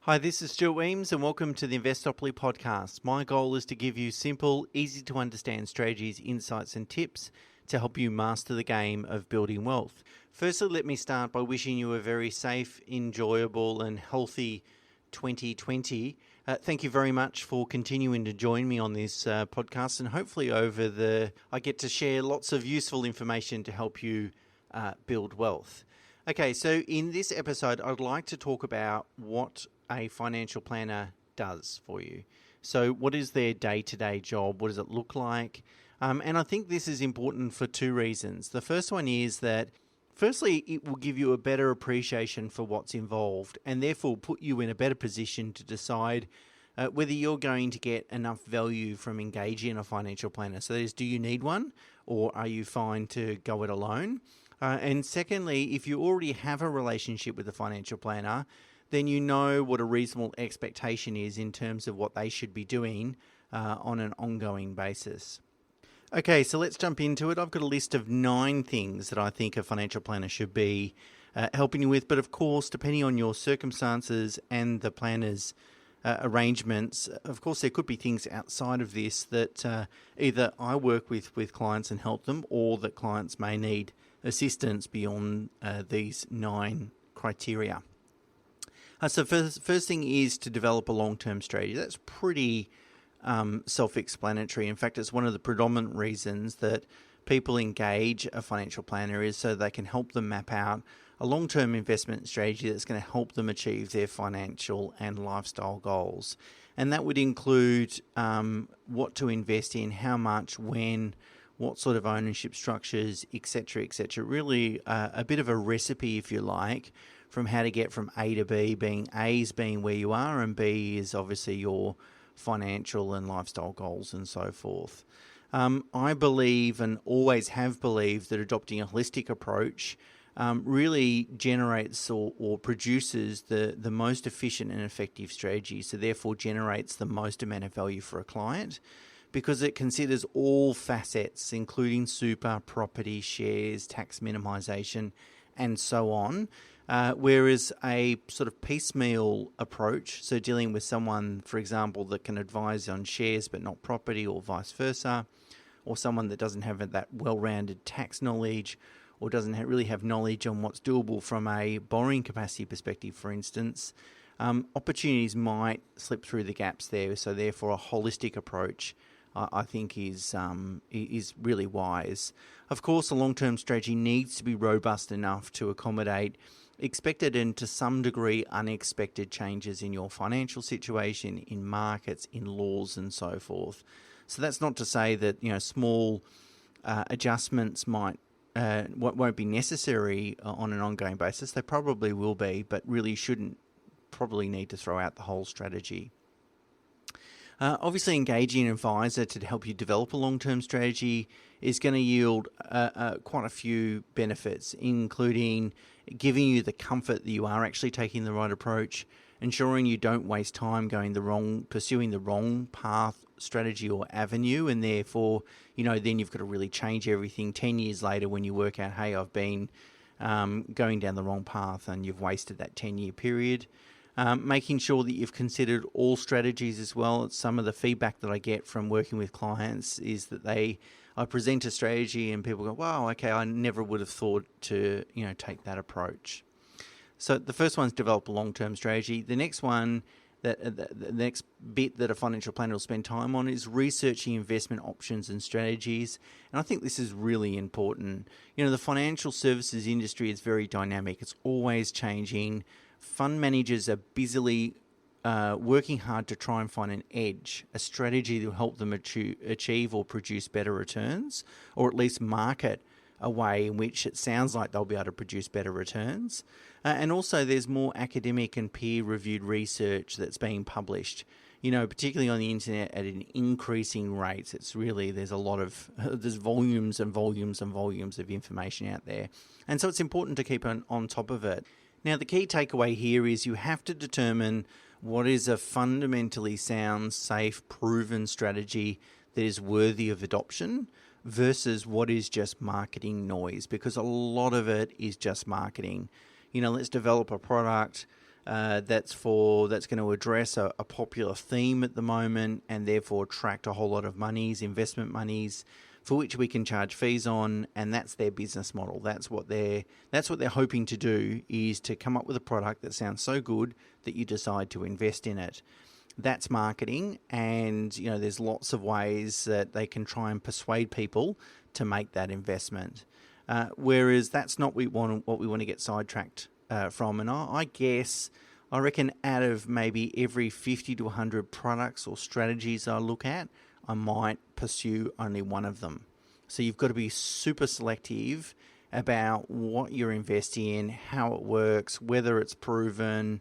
Hi, this is Stuart Weems and welcome to the Investopoly podcast. My goal is to give you simple, easy to understand strategies, insights and tips to help you master the game of building wealth. Firstly, let me start by wishing you a very safe, enjoyable and healthy 2020. Thank you very much for continuing to join me on this podcast, and hopefully I get to share lots of useful information to help you build wealth. Okay, so in this episode, I'd like to talk about what a financial planner does for you. So what is their day-to-day job? What does it look like? And I think this is important for two reasons. The first one is that, firstly, it will give you a better appreciation for what's involved and therefore put you in a better position to decide whether you're going to get enough value from engaging in a financial planner. So that is, do you need one or are you fine to go it alone? And secondly, if you already have a relationship with a financial planner, then you know what a reasonable expectation is in terms of what they should be doing on an ongoing basis. Okay, so let's jump into it. I've got a list of 9 things that I think a financial planner should be helping you with. But of course, depending on your circumstances and the planner's arrangements, of course, there could be things outside of this that either I work with clients and help them, or that clients may need assistance beyond these 9 criteria. So first thing is to develop a long-term strategy. That's pretty self-explanatory. In fact, it's one of the predominant reasons that people engage a financial planner is so they can help them map out a long-term investment strategy that's going to help them achieve their financial and lifestyle goals. And that would include what to invest in, how much, when, what sort of ownership structures, etc., etc. Really a bit of a recipe, if you like, from how to get from A to B, being A's being where you are and B is obviously your financial and lifestyle goals and so forth. I believe and always have believed that adopting a holistic approach really generates or produces the most efficient and effective strategy, so therefore generates the most amount of value for a client because it considers all facets, including super, property, shares, tax minimization, and so on. Whereas a sort of piecemeal approach, so dealing with someone, for example, that can advise on shares but not property or vice versa, or someone that doesn't have that well-rounded tax knowledge or doesn't really have knowledge on what's doable from a borrowing capacity perspective, for instance, opportunities might slip through the gaps there. So therefore a holistic approach I think is really wise. Of course, a long-term strategy needs to be robust enough to accommodate expected and to some degree unexpected changes in your financial situation, in markets, in laws and so forth. So that's not to say that small adjustments won't be necessary on an ongoing basis. They probably will be, but really shouldn't probably need to throw out the whole strategy. Obviously, engaging an advisor to help you develop a long-term strategy is going to yield quite a few benefits, including giving you the comfort that you are actually taking the right approach, ensuring you don't waste time pursuing the wrong path, strategy or avenue, and therefore, then you've got to really change everything 10 years later when you work out, hey, I've been going down the wrong path and you've wasted that 10-year period. Making sure that you've considered all strategies as well. Some of the feedback that I get from working with clients is that I present a strategy and people go, wow, okay, I never would have thought to, take that approach. So the first one's develop a long-term strategy. The next one, the next bit that a financial planner will spend time on is researching investment options and strategies. And I think this is really important. The financial services industry is very dynamic. It's always changing. Fund managers are busily working hard to try and find an edge, a strategy that will help them achieve or produce better returns, or at least market a way in which it sounds like they'll be able to produce better returns. And also there's more academic and peer-reviewed research that's being published, particularly on the internet at an increasing rate. It's really, there's volumes and volumes and volumes of information out there. And so it's important to keep on top of it. Now, the key takeaway here is you have to determine what is a fundamentally sound, safe, proven strategy that is worthy of adoption versus what is just marketing noise, because a lot of it is just marketing. Let's develop a product that's going to address a popular theme at the moment, and therefore attract a whole lot of monies, investment monies, for which we can charge fees on, and that's their business model. That's what they're hoping to do, is to come up with a product that sounds so good that you decide to invest in it. That's marketing, and there's lots of ways that they can try and persuade people to make that investment. Whereas that's not what we want to get sidetracked from. And I reckon out of maybe every 50 to 100 products or strategies I look at, I might pursue only one of them. So you've got to be super selective about what you're investing in, how it works, whether it's proven.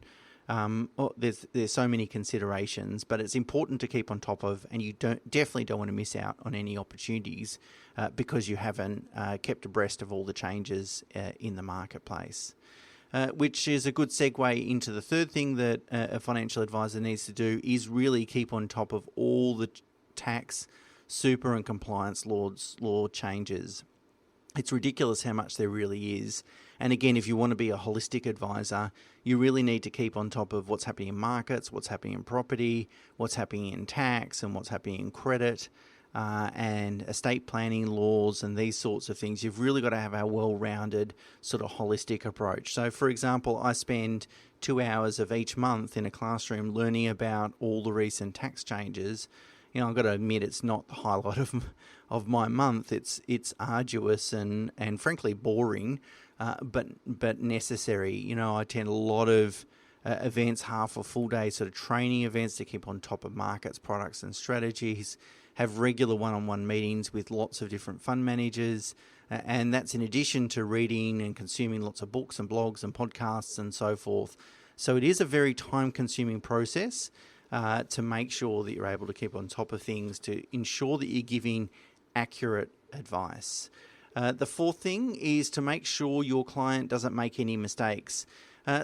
There's so many considerations, but it's important to keep on top of, and you definitely don't want to miss out on any opportunities because you haven't kept abreast of all the changes in the marketplace. Which is a good segue into the third thing that a financial advisor needs to do, is really keep on top of all the tax, super and compliance law changes. It's ridiculous how much there really is. And again, if you want to be a holistic advisor, you really need to keep on top of what's happening in markets, what's happening in property, what's happening in tax, and what's happening in credit, and estate planning laws and these sorts of things. You've really got to have a well-rounded sort of holistic approach. So, for example, I spend 2 hours of each month in a classroom learning about all the recent tax changes. I've got to admit, it's not the highlight of my month. It's arduous and frankly boring, but necessary. I attend a lot of events, half or full day sort of training events to keep on top of markets, products and strategies, have regular one-on-one meetings with lots of different fund managers, and that's in addition to reading and consuming lots of books and blogs and podcasts and so forth. So it is a very time-consuming process to make sure that you're able to keep on top of things, to ensure that you're giving accurate advice. The fourth thing is to make sure your client doesn't make any mistakes.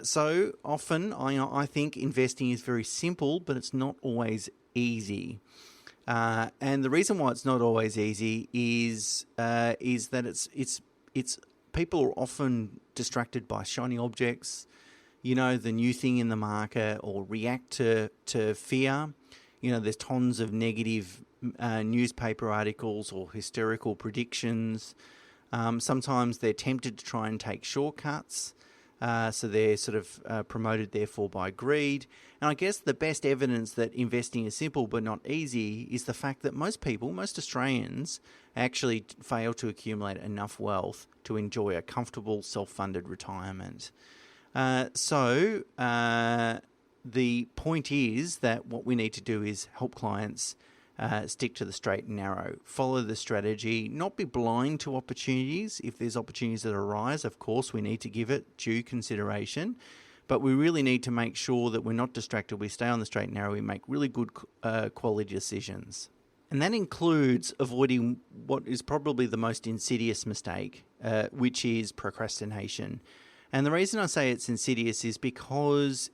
So often I think investing is very simple, but it's not always easy. And the reason why it's not always easy is that it's people are often distracted by shiny objects, the new thing in the market, or react to fear. There's tons of negative newspaper articles or hysterical predictions. Sometimes they're tempted to try and take shortcuts. So they're sort of promoted, therefore, by greed. And I guess the best evidence that investing is simple but not easy is the fact that most Australians, actually fail to accumulate enough wealth to enjoy a comfortable, self-funded retirement. So the point is that what we need to do is help clients stick to the straight and narrow, follow the strategy, not be blind to opportunities. If there's opportunities that arise, of course, we need to give it due consideration, but we really need to make sure that we're not distracted, we stay on the straight and narrow, we make really good quality decisions. And that includes avoiding what is probably the most insidious mistake, which is procrastination. And the reason I say it's insidious is because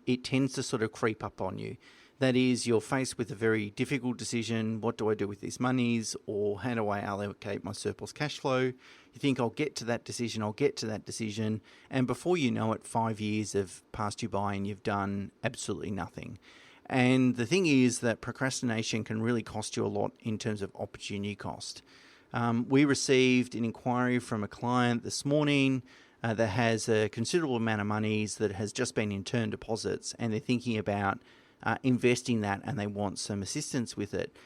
it tends to sort of creep up on you. That is, you're faced with a very difficult decision. What do I do with these monies? Or how do I allocate my surplus cash flow? You think, I'll get to that decision. And before you know it, 5 years have passed you by and you've done absolutely nothing. And the thing is that procrastination can really cost you a lot in terms of opportunity cost. We received an inquiry from a client this morning that has a considerable amount of monies that has just been in term deposits, and they're thinking about investing that, and they want some assistance with it.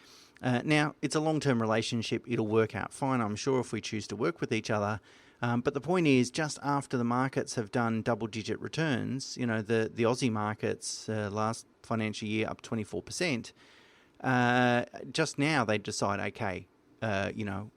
Now, it's a long-term relationship. It'll work out fine, I'm sure, if we choose to work with each other. But the point is, just after the markets have done double-digit returns, the Aussie markets last financial year up 24%, just now they decide, okay,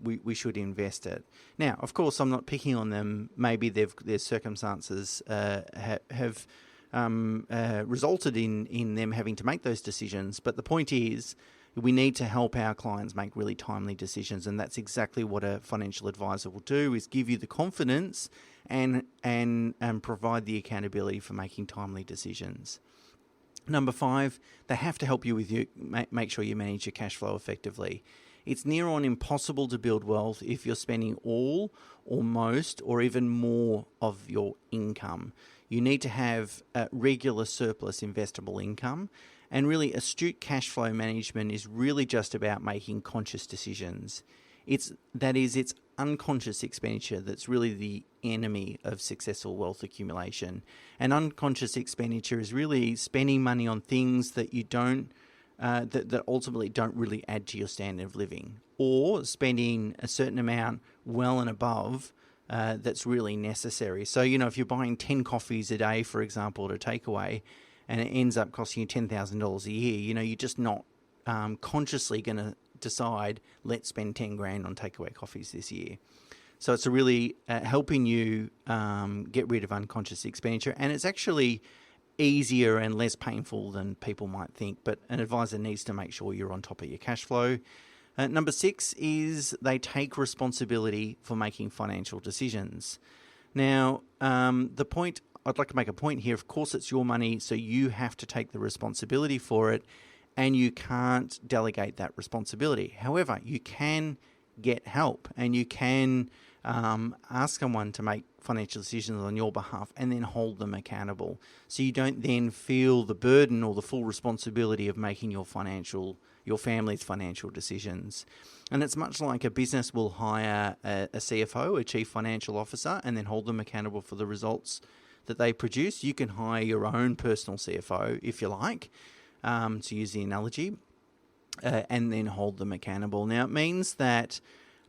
we should invest it. Now, of course, I'm not picking on them. Maybe their circumstances have resulted in them having to make those decisions. But the point is, we need to help our clients make really timely decisions, and that's exactly what a financial advisor will do, is give you the confidence and provide the accountability for making timely decisions. Number 5, they have to help you with make sure you manage your cash flow effectively. It's near on impossible to build wealth if you're spending all or most or even more of your income. You need to have regular surplus investable income, and really astute cash flow management is really just about making conscious decisions. It's unconscious expenditure that's really the enemy of successful wealth accumulation. And unconscious expenditure is really spending money on things that you don't that ultimately don't really add to your standard of living, or spending a certain amount well and above that's really necessary. So, if you're buying 10 coffees a day, for example, at a takeaway, and it ends up costing you $10,000 a year, you're just not consciously going to decide, let's spend 10 grand on takeaway coffees this year. So it's really helping you get rid of unconscious expenditure, and it's actually easier and less painful than people might think, but an advisor needs to make sure you're on top of your cash flow. Number 6 is they take responsibility for making financial decisions. Now, I'd like to make a point here. Of course, it's your money, so you have to take the responsibility for it, and you can't delegate that responsibility. However, you can get help, and you can ask someone to make financial decisions on your behalf and then hold them accountable. So you don't then feel the burden or the full responsibility of making your family's financial decisions. And it's much like a business will hire a CFO, a chief financial officer, and then hold them accountable for the results that they produce. You can hire your own personal CFO, if you like, to use the analogy, and then hold them accountable. Now, it means that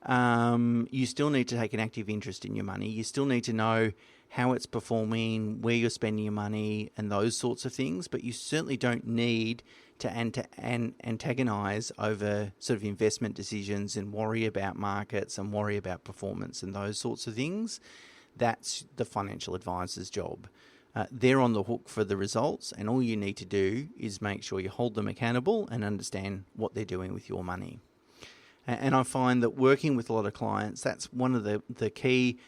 you still need to take an active interest in your money. You still need to know how it's performing, where you're spending your money, and those sorts of things. But you certainly don't need to antagonize over sort of investment decisions and worry about markets and worry about performance and those sorts of things. That's the financial advisor's job. They're on the hook for the results, and all you need to do is make sure you hold them accountable and understand what they're doing with your money. And I find that working with a lot of clients, that's one of the key,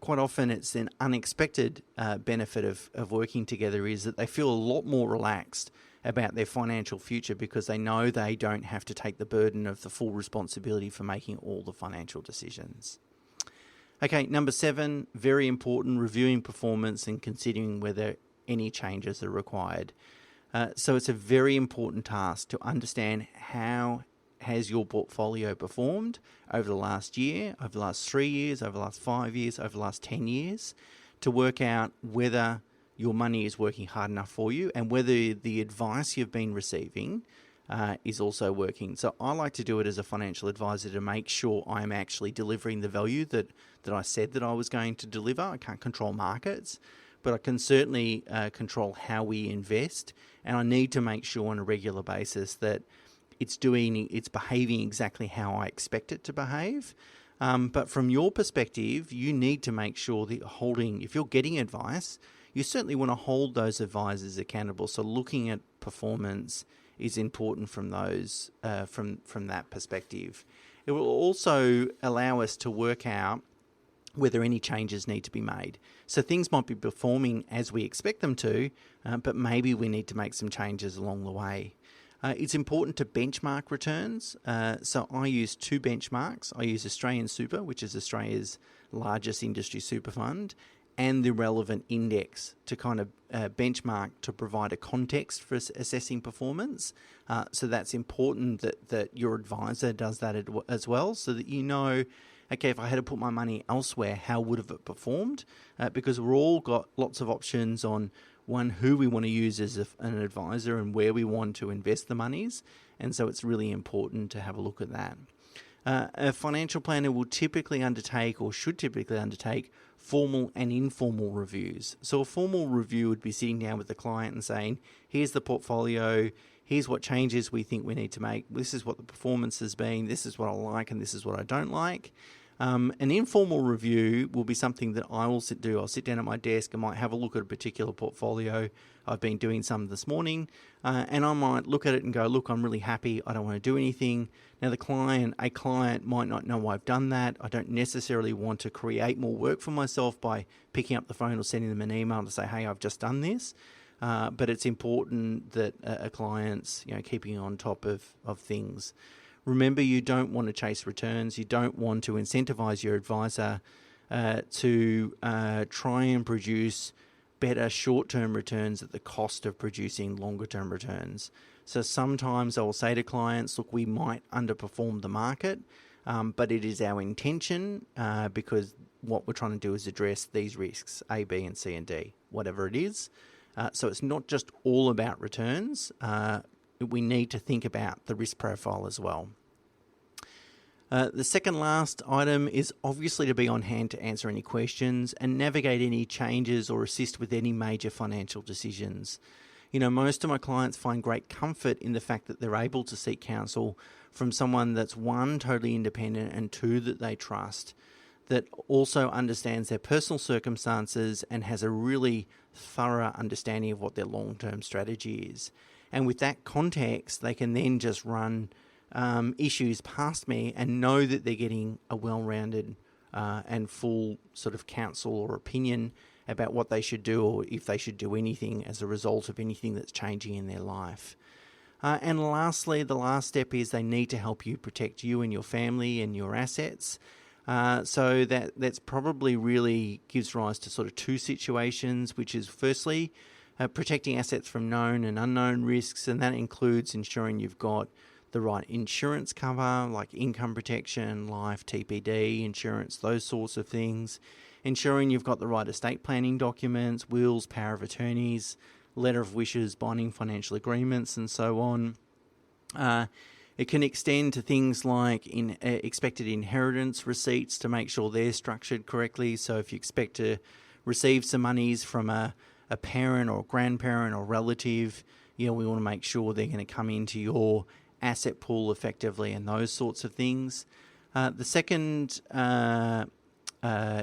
quite often it's an unexpected benefit of working together, is that they feel a lot more relaxed about their financial future because they know they don't have to take the burden of the full responsibility for making all the financial decisions. Okay, number 7, very important, reviewing performance and considering whether any changes are required. So it's a very important task to understand how has your portfolio performed over the last year, over the last 3 years, over the last 5 years, over the last 10 years, to work out whether your money is working hard enough for you and whether the advice you've been receiving is also working. So I like to do it as a financial advisor to make sure I'm actually delivering the value that I said that I was going to deliver. I can't control markets, but I can certainly control how we invest, and I need to make sure on a regular basis that it's behaving exactly how I expect it to behave. But from your perspective, you need to make sure that if you're getting advice, you certainly want to hold those advisors accountable. So looking at performance is important from that perspective. It will also allow us to work out whether any changes need to be made. So things might be performing as we expect them to, but maybe we need to make some changes along the way. It's important to benchmark returns. So I use 2 benchmarks. I use Australian Super, which is Australia's largest industry super fund, and the relevant index to kind of benchmark to provide a context for assessing performance. So that's important that your advisor does that as well, so that you know, okay, if I had to put my money elsewhere, how would have it performed? Because we've all got lots of options on who we want to use as an advisor and where we want to invest the monies. And so it's really important to have a look at that. A financial planner will typically undertake or should typically undertake formal and informal reviews. So a formal review would be sitting down with the client and saying, here's the portfolio, here's what changes we think we need to make, this is what the performance has been, this is what I like and this is what I don't like. An informal review will be something that I will do. I'll sit down at my desk, I might have a look at a particular portfolio. I've been doing some this morning, and I might look at it and go, look, I'm really happy, I don't want to do anything. Now a client might not know I've done that. I don't necessarily want to create more work for myself by picking up the phone or sending them an email to say, hey, I've just done this. But it's important that a client's keeping on top of things. Remember, you don't want to chase returns. You don't want to incentivize your advisor to try and produce better short-term returns at the cost of producing longer-term returns. So sometimes I will say to clients, look, we might underperform the market, but it is our intention because what we're trying to do is address these risks, A, B, and C, and D, whatever it is. So it's not just all about returns. We need to think about the risk profile as well. The second last item is obviously to be on hand to answer any questions and navigate any changes or assist with any major financial decisions. Most of my clients find great comfort in the fact that they're able to seek counsel from someone that's, one, totally independent, and two, that they trust, that also understands their personal circumstances and has a really thorough understanding of what their long-term strategy is. And with that context, they can then just run issues past me and know that they're getting a well-rounded and full sort of counsel or opinion about what they should do or if they should do anything as a result of anything that's changing in their life. And lastly, the last step is they need to help you protect you and your family and your assets. So that's probably really gives rise to sort of two situations, which is firstly, protecting assets from known and unknown risks, and that includes ensuring you've got the right insurance cover, like income protection, life, TPD insurance, those sorts of things. Ensuring you've got the right estate planning documents, wills, power of attorneys, letter of wishes, binding financial agreements, and so on. It can extend to things like expected inheritance receipts to make sure they're structured correctly. So if you expect to receive some monies from a parent or grandparent or relative, we want to make sure they're going to come into your asset pool effectively and those sorts of things. The second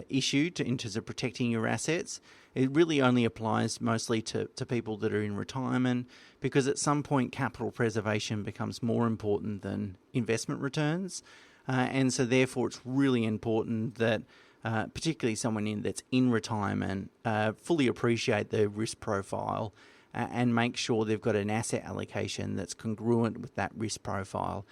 issue in terms of protecting your assets, it really only applies mostly to people that are in retirement, because at some point capital preservation becomes more important than investment returns. And so therefore it's really important that particularly someone that's in retirement fully appreciate the risk profile and make sure they've got an asset allocation that's congruent with that risk profile,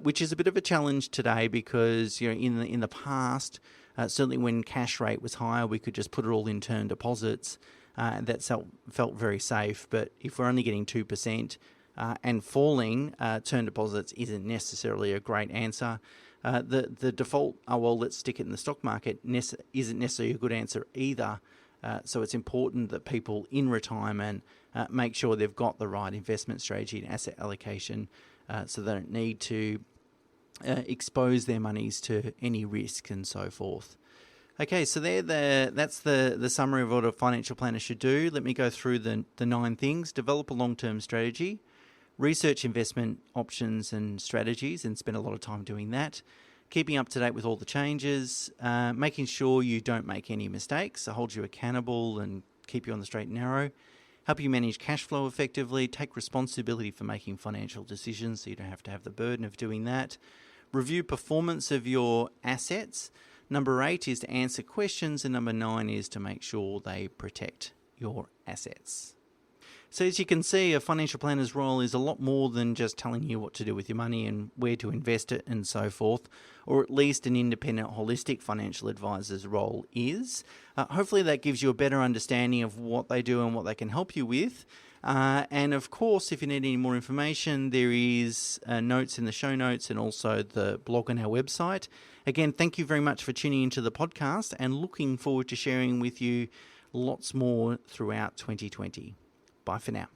which is a bit of a challenge today because in the past, certainly when cash rate was higher, we could just put it all in term deposits. That felt very safe. But if we're only getting 2% and falling, term deposits isn't necessarily a great answer. The default, let's stick it in the stock market, isn't necessarily a good answer either. So it's important that people in retirement make sure they've got the right investment strategy and asset allocation so they don't need to expose their monies to any risk and so forth. Okay, so that's the summary of what a financial planner should do. Let me go through the 9 things. Develop a long-term strategy. Research investment options and strategies and spend a lot of time doing that. Keeping up to date with all the changes. Making sure you don't make any mistakes. So hold you accountable and keep you on the straight and narrow. Help you manage cash flow effectively. Take responsibility for making financial decisions so you don't have to have the burden of doing that. Review performance of your assets. Number 8 is to answer questions, and number 9 is to make sure they protect your assets. So as you can see, a financial planner's role is a lot more than just telling you what to do with your money and where to invest it and so forth, or at least an independent, holistic financial advisor's role is. Hopefully that gives you a better understanding of what they do and what they can help you with. And of course, if you need any more information, there is notes in the show notes and also the blog on our website. Again, thank you very much for tuning into the podcast and looking forward to sharing with you lots more throughout 2020. Bye for now.